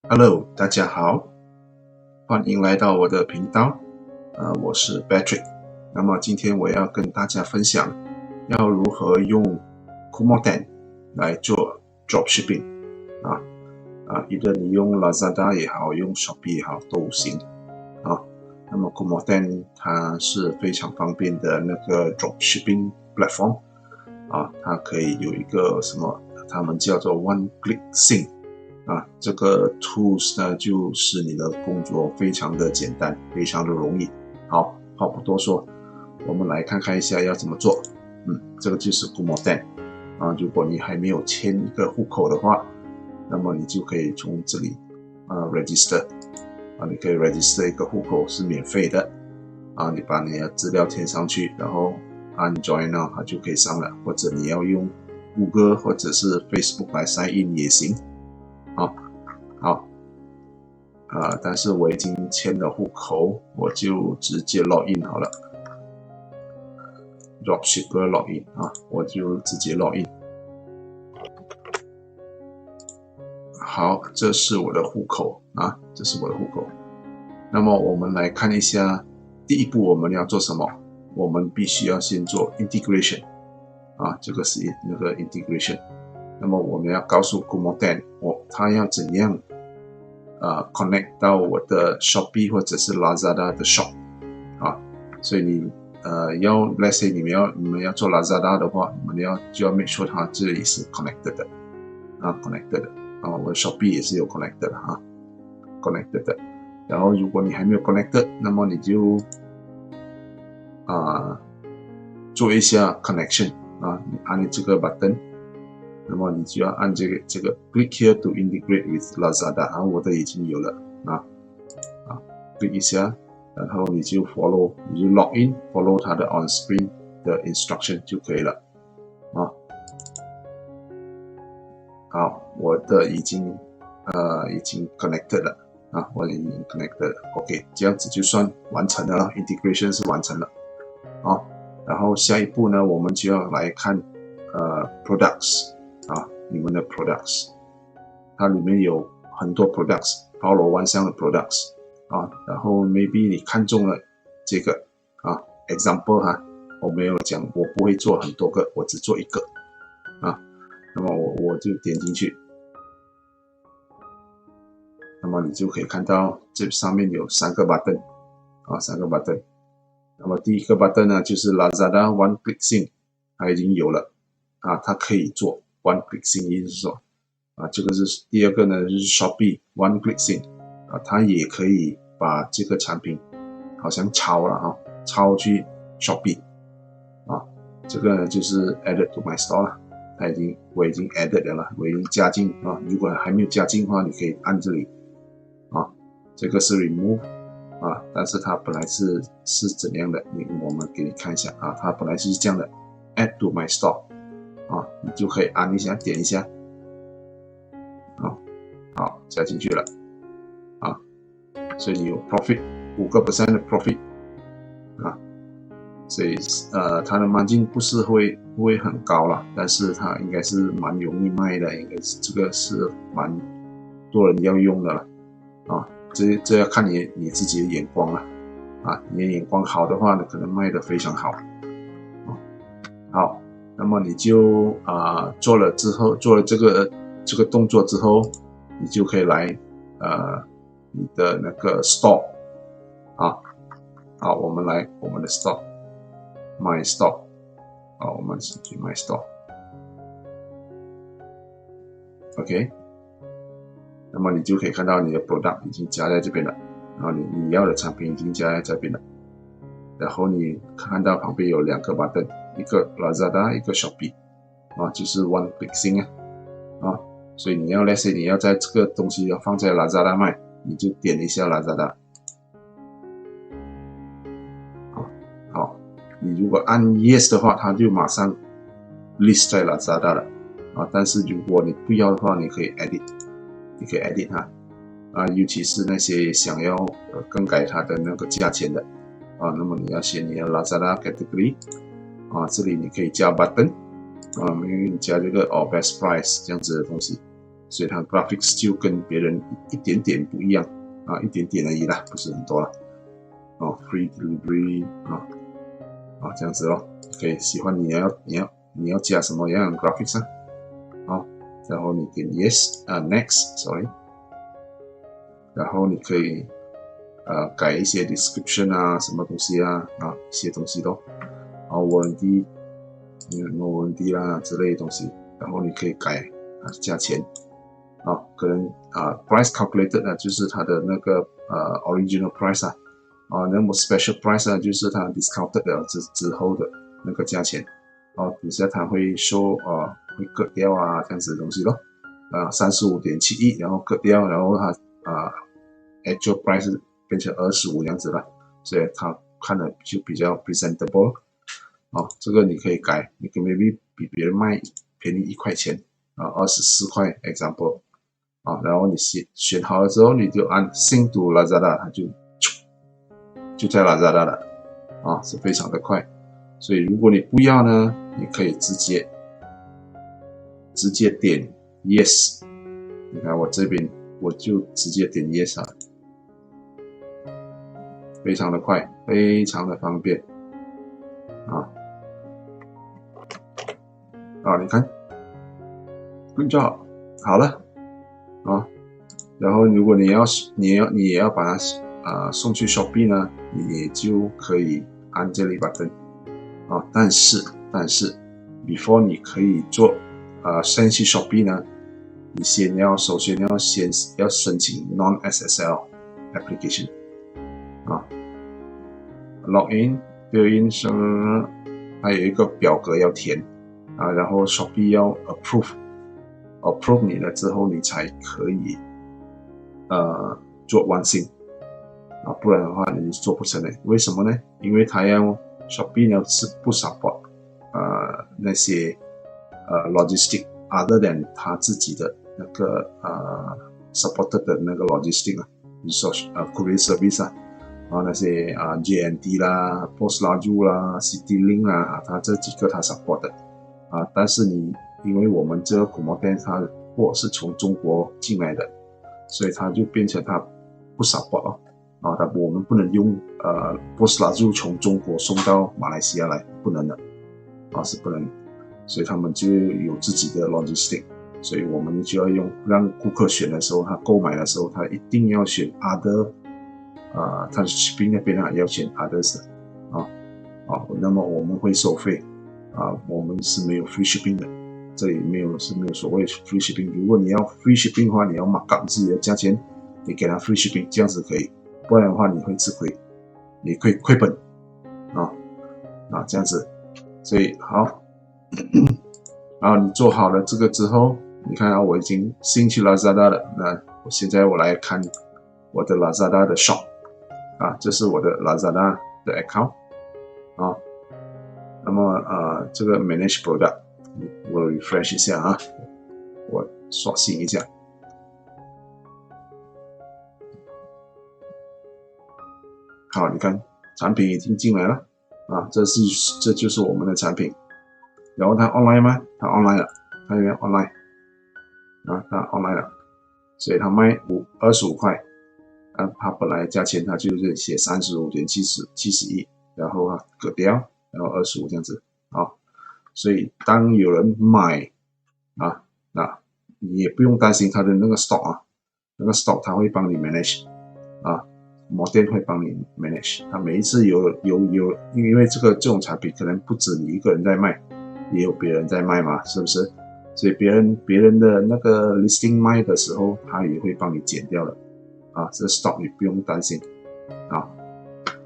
Hello，大家好，欢迎来到我的频道。我是 Patrick。那么今天我要跟大家分享要如何用 Kumoten 来做 dropshipping either你用 Lazada 也好，用 Shopee 也好都行啊。那么 Kumoten 它是非常方便的那个 dropshipping platform 它可以有一个他们叫做 One Click Sync。这个 tools 呢，就使你的工作非常的简单，非常的容易。好，话不多说，我们来看看一下要怎么做。这个就是 Kumoten 如果你还没有签一个户口的话，那么你就可以从这里register 你可以 register 一个户口是免费的你把你的资料填上去，然后按 join 它就可以上了，或者你要用 Google 或者是 Facebook 来 sign in 也行。好，但是我已经签了户口，我就直接 login 好了。Dropshipper login 我就直接 login。好，这是我的户口这是我的户口。那么我们来看一下，第一步我们要做什么？我们必须要先做 integration 这个是那个 integration。那么我们要告诉 Kumoten 它要怎样connect 到我的 Shopee 或者是 Lazada 的 shop 所以你let's say 你们要做 Lazada 的话，你们就要 make sure 它这里是 connected 的connected 的我的 Shopee 也是有 connected 的connected 的。然后如果你还没有 connected， 那么你就做一下 connection 你按这个 button。那么你就要按这个 click here to integrate with Lazada 我的已经有了click 一下，然后你就 log in follow 它的 on screen 的 instruction 就可以了好，我的已经 connected 了我已经 connected 了 OK， 这样子就算完成了integration 是完成了然后下一步呢，我们就要来看products你们的 products， 它里面有很多 products， 包罗万象的 products然后 maybe 你看中了这个example我没有讲，我不会做很多个，我只做一个那么我就点进去，那么你就可以看到这上面有3个 button3个 button。那么第一个 button 呢，就是 Lazada One Click Sync， 它已经有了它可以做 One Click Sync， 意思是说这个是第二个呢，就是 Shopee One Click Sync， 它也可以把这个产品好像抄去 Shopee这个呢就是 added to my store 了，我已经 added 了，我已经加进如果还没有加进的话，你可以按这里这个是 remove但是它本来是怎样的？我们给你看一下它本来是这样的 ，add to my store 你就可以按一下，点一下好，加进去了所以你有 profit 5% 的 profit所以它的 margin 不是会很高啦，但是它应该是蛮容易卖的，应该是这个是蛮多人要用的了这要看你自己的眼光了你的眼光好的话呢，可能卖得非常好好，那么你就做了这个动作之后，你就可以来你的那个 store 好，我们来我们的 store My store 我们去 My store OK， 那么你就可以看到你的 product 已经加在这边了，然后你要的产品已经加在这边了，然后你看到旁边有2个 button， 一个 Lazada， 一个 Shopee 就是 One Click Sync 所以let's say 你要在这个东西要放在 Lazada 卖，你就点一下 Lazada好，你如果按 Yes 的话，它就马上 list 在 Lazada 了但是如果你不要的话，你可以 edit 它尤其是那些想要更改它的那个价钱的那么你要选你的 Lazada category这里你可以加 button因为你加这个best price 这样子的东西，所以它 graphics 就跟别人一点点不一样啊，一点点而已啦，不是很多啦。free delivery 这样子咯。OK， 喜欢你要加什么样的 graphics 啊？然后你点 yes next， 然后你可以改一些 description 啊，什么东西啊一些东西咯，warranty no warranty 啦之类的东西，然后你可以改价钱可能price calculated 呢，就是它的那个original price 那么 special price 呢，就是它 discounted 了之后的那个价钱底下它会说会割掉这样子的东西咯，35.71，然后割掉，然后它actual price 变成25这样子了，所以它看了就比较 presentable 这个你可以改，你可以 maybe 比别人卖便宜1块钱24块 example 然后你选好了之后，你就按 Sync to Lazada， 它就在 Lazada 了是非常的快。所以如果你不要呢，你可以直接点 Yes。你看我这边我就直接点 Yes 非常的快，非常的方便你看 Good job， 好了然后如果你也要把它送去 Shopee 呢，你就可以按这里 button但是 before 你可以做send 去 Shopee 呢，你首先要申请 non-SSL application login fill in 还有一个表格要填然后 Shopee 要 approve 你了之后，你才可以做完成不然的话你做不成的。为什么呢？因为它要 Shopee 呢是不 support 那些logistic other than 它自己的那个supported 的那个 logistic 比如说courier service那些JNT 啦 PostLaju 啦 CityLink 啦它这几个它 support 的但是因为我们这个 Kumoten 它的货是从中国进来的，所以它就变成它不 support 我们不能用PostLaju 从中国送到马来西亚来，不能的是不能，所以他们就有自己的 logistic， 所以我们就要让顾客选的时候，他购买的时候，他一定要选 other， 他的 shipping 那边要选 others 的那么我们会收费我们是没有 free shipping 的，这里没有所谓 free shipping。如果你要 free shipping 的话，你要mark up自己的价钱，你给他 free shipping， 这样子可以，不然的话你会吃亏，你会亏本这样子。所以好，然后你做好了这个之后，你看我已经进去 Lazada 了，那现在我来看我的 Lazada 的 shop 这是我的 Lazada 的 account 那么这个 manage product 我 refresh 一下我刷新一下。好，你看产品已经进来了这就是我们的产品。然后它 online 吗？它 online 了，它有没有 online 它 online 了，所以它卖25块它本来价钱它就是写 35.71， 然后割掉，然后25这样子所以当有人买那你也不用担心它的那个 stock 那个 stock 它会帮你 manage某店会帮你 manage， 它每一次有，因为这种产品可能不止你一个人在卖，也有别人在卖嘛，是不是？所以别人的那个 listing 卖的时候，他也会帮你减掉的这 stock 你不用担心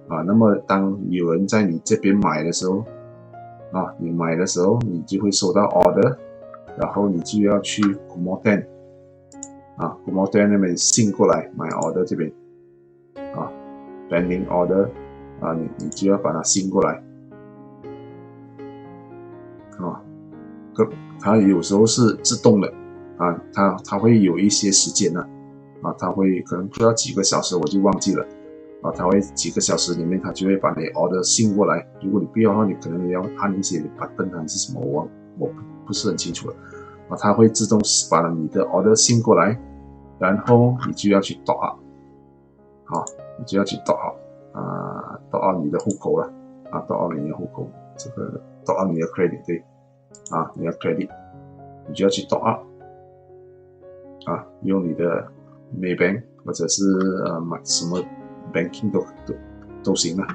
那么当有人在你这边买的时候你买的时候你就会收到 order， 然后你就要去 Kumoten Kumoten 那边信过来买 order 这边pending order 你就要把它信过来它有时候是自动的它会有一些时间它会可能不知道几个小时，我就忘记了它会几个小时里面它就会把你 order 信过来。如果你不要的话，你可能要按一些 button 还是什么，我不是很清楚了它会自动把你的 order 信过来，然后你就要去 top up， 你就要去 top up 你的户口了top up 你的户口，这个 top up 你的 credit 对你的 credit， 你就要去 top up用你的 Maybank 或者是买什么 banking 都行了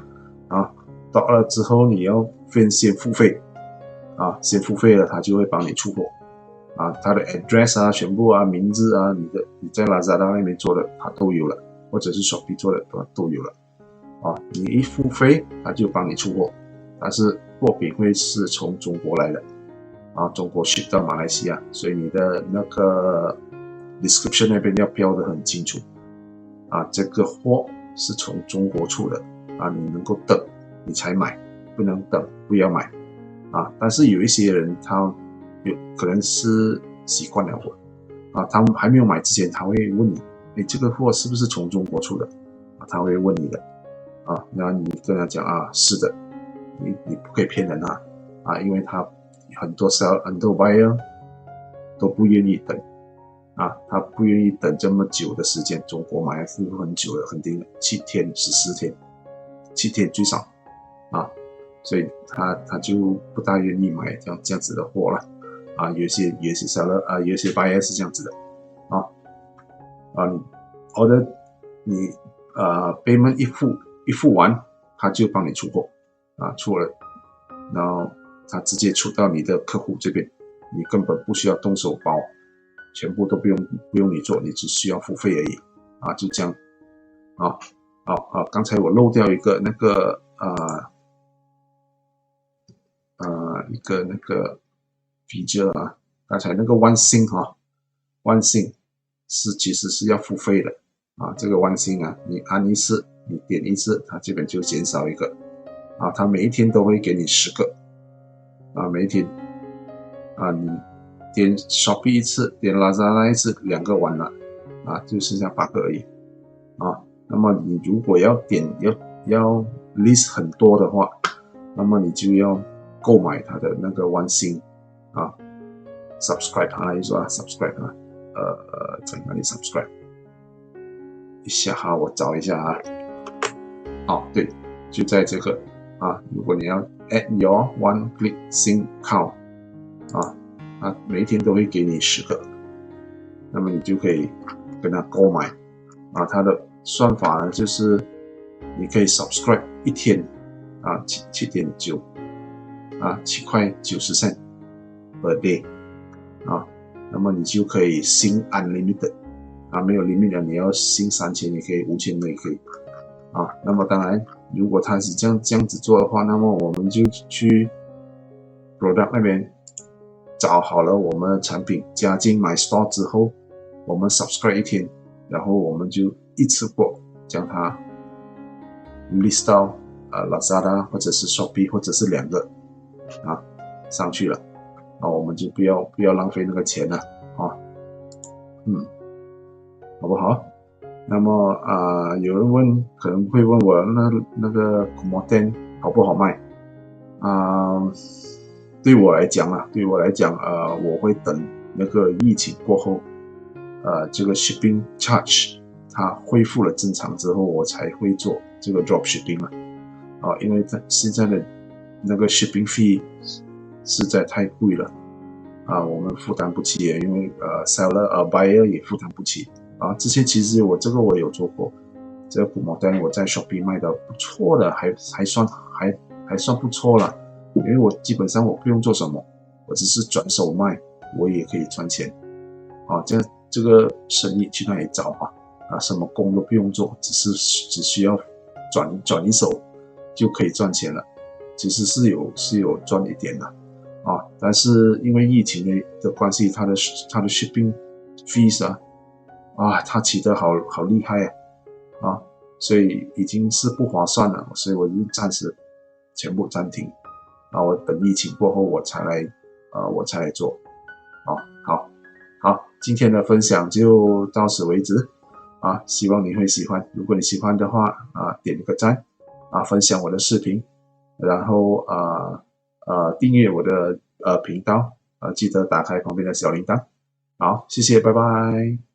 top up 了之后你要先付费先付费了，它就会帮你出货它的 address 全部名字你在 Lazada 那边做的它都有了，或者是 Shopee 做的都有了你一付费它就帮你出货，但是货品会是从中国来的中国ship到马来西亚，所以你的那个 description 那边要标得很清楚这个货是从中国出的你能够等你才买，不能等不要买但是有一些人他可能是习惯了我他还没有买之前他会问你这个货是不是从中国出的他会问你的然后你跟他讲是的，你不可以骗人因为他很多 buyer 都不愿意等他不愿意等这么久的时间，中国买付很久了，肯定7天14天7天最少所以他就不大愿意买这样子的货了有些 seller 有些 buyer 是这样子的你 order 你payment 一付完他就帮你出货出了，然后他直接出到你的客户这边，你根本不需要动手包，全部都不用你做，你只需要付费而已就这样刚才我漏掉一个那个一个那个 feature 刚才那个万星其实是要付费的这个万星你按一次你点一次，它这边就减少一个它每一天都会给你10个每一天你点 Shopee 一次，点 Lazada 一次，2个完了就剩下8个而已那么你如果要list 很多的话，那么你就要购买它的那个万星subscribe 你说subscribe在哪里 subscribe 一下我找一下对，就在这个如果你要 add your one click sync count每一天都会给你10个，那么你就可以跟他购买它的算法呢就是你可以 subscribe 一天7.9 7块90 cent per day那么你就可以sync unlimited没有 limit 了，你要sync3000也可以，5000也可以那么当然如果他是这样子做的话，那么我们就去 product 那边找好了我们的产品，加进 My Store 之后，我们 subscribe 一天，然后我们就一次过将它 list 到Lazada 或者是 Shopee 或者是2个上去了我们就不要浪费那个钱了好不好？那么有人可能会问我那个 Kumoten 好不好卖对我来讲我会等那个疫情过后这个 shipping charge 它恢复了正常之后，我才会做这个 drop shipping 因为现在的那个 shipping fee 实在太贵了我们负担不起，因为seller buyer 也负担不起之前其实我有做过这个 Kumoten， 我在 Shopee 卖的不错的，还算不错了，因为我基本上我不用做什么，我只是转手卖，我也可以赚钱这个生意去哪里找什么工都不用做，只需要转一手就可以赚钱了，其实是有赚一点的但是因为疫情的关系，它的 shipping fees 它起得好厉害所以已经是不划算了，所以我就暂时全部暂停我等疫情过后我才来做好，今天的分享就到此为止希望你会喜欢，如果你喜欢的话点一个赞分享我的视频，然后订阅我的频道记得打开旁边的小铃铛。好，谢谢，拜拜。